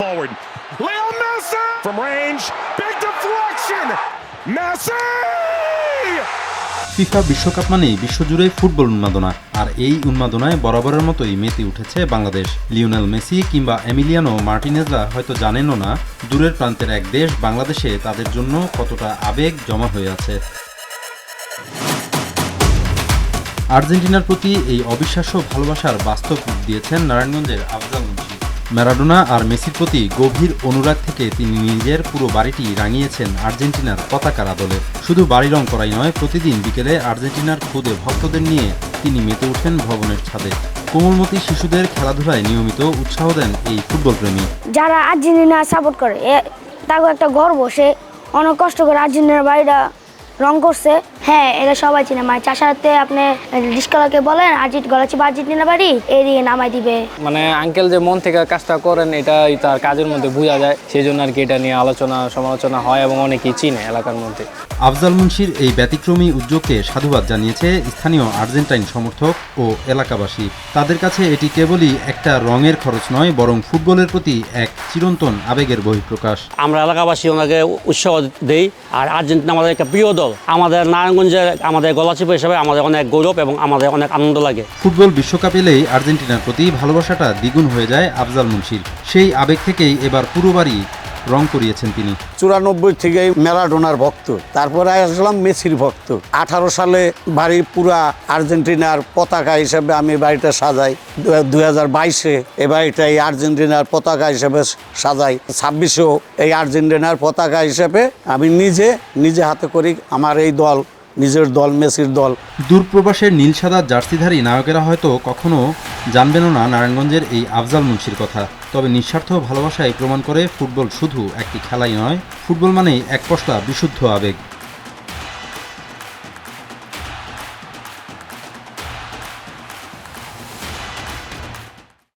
forward. Leo Messi from range, big deflection. Messi! FIFA বিশ্বকাপ মানেই বিশ্বজুড়ে ফুটবল উন্মাদনা, আর এই উন্মাদনায় বরাবরের মতোই মেতে উঠেছে বাংলাদেশ। লিওনেল মেসি কিংবা এমিলিয়ানো মার্টিনেজরা হয়তো জানেনও না দূরের প্রান্তের এক দেশ বাংলাদেশে তাদের জন্য কতটা আবেগ জমা হয়ে আছে। আর্জেন্টিনার প্রতি এই অবিশ্বাস্য ভালোবাসার বাস্তব রূপ দিয়েছেন নারায়ণগঞ্জের আফজাল মুন্সি। ম্যারাডোনা আর মেসির প্রতি গভীর অনুরাগ থেকে তিনি নিজের পুরো বাড়িটি রাঙিয়েছেন আর্জেন্টিনার পতাকার আদলে। শুধু বাড়ি রং করাই নয়, প্রতিদিন বিকেলে আর্জেন্টিনার খুদে ভক্তদের নিয়ে তিনি মেতে ওঠেন ভবনের ছাদে। কোমলমতি শিশুদের খেলাধুলায় নিয়মিত উৎসাহ দেন এই ফুটবল প্রেমী। যারা আর্জেন্টিনা সাপোর্ট করে তাকে একটা গর্ব, সে অনেক কষ্ট করে আর্জেন্টিনার বাড়িটা রং করছে। হ্যাঁ, এটা সবাই চিনে। মানে চাষাতে আপনি রিস্কালাকে বলেন আর্জেন্টিনা বাড়ি এদিকে নামাই দিবে। মানে আঙ্কেল যে মন থেকে কাজটা করেন এটাই তার কাজের মধ্যে বোঝা যায়, সেই জন্য আর কি এটা নিয়ে আলোচনা সমালোচনা হয় এবং অনেকেই চিনে এলাকার মধ্যে। আফজাল মুন্সির এই ব্যতিক্রমী উদ্যোগকে সাধুবাদ জানিয়েছে স্থানীয় আর্জেন্টাইন সমর্থক ও এলাকাবাসী। তাদের কাছে এটি কেবলই একটা রঙের খরচ নয়, বরং ফুটবলের প্রতি এক চিরন্তন আবেগের বহিঃপ্রকাশ। আমরা এলাকাবাসী ওনাকে উৎসাহ দেই, আর আর্জেন্টিনা আমাদের একটা প্রিয় দল। আমাদের নারায়ণগঞ্জের আমাদের গলাচিপা হিসেবে আমাদের অনেক গৌরব এবং আমাদের অনেক আনন্দ লাগে। ফুটবল বিশ্বকাপ এলেই আর্জেন্টিনার প্রতি ভালোবাসাটা দ্বিগুণ হয়ে যায় আফজাল মুন্সির। সেই আবেগ থেকেই এবার পুরো বাড়ি রং করিয়েছেন তিনি। 94 থেকেই ম্যারাডোনার ভক্ত, তারপরে আসলাম মেসির ভক্ত। 18 সালে বাড়ির পুরা আর্জেন্টিনার পতাকা হিসেবে আমি বাড়িটা সাজাই। 2022-এ এই বাড়িটা এই আর্জেন্টিনার পতাকা হিসেবে সাজাই। 26-এও এই আর্জেন্টিনার পতাকা হিসেবে আমি নিজে হাতে করি আমার এই দল, নিজের দল মেসির দল। দূরপ্রবাসের নীল সাদা জার্সিধারী নায়কেরা হয়তো কখনো জানবেনও না নারায়ণগঞ্জের এই আফজাল মুন্সির কথা। তবে নিঃস্বার্থ ভালোবাসায় প্রমাণ করে ফুটবল শুধু একটি খেলাই নয়, ফুটবল মানেই এক পশলা বিশুদ্ধ আবেগ।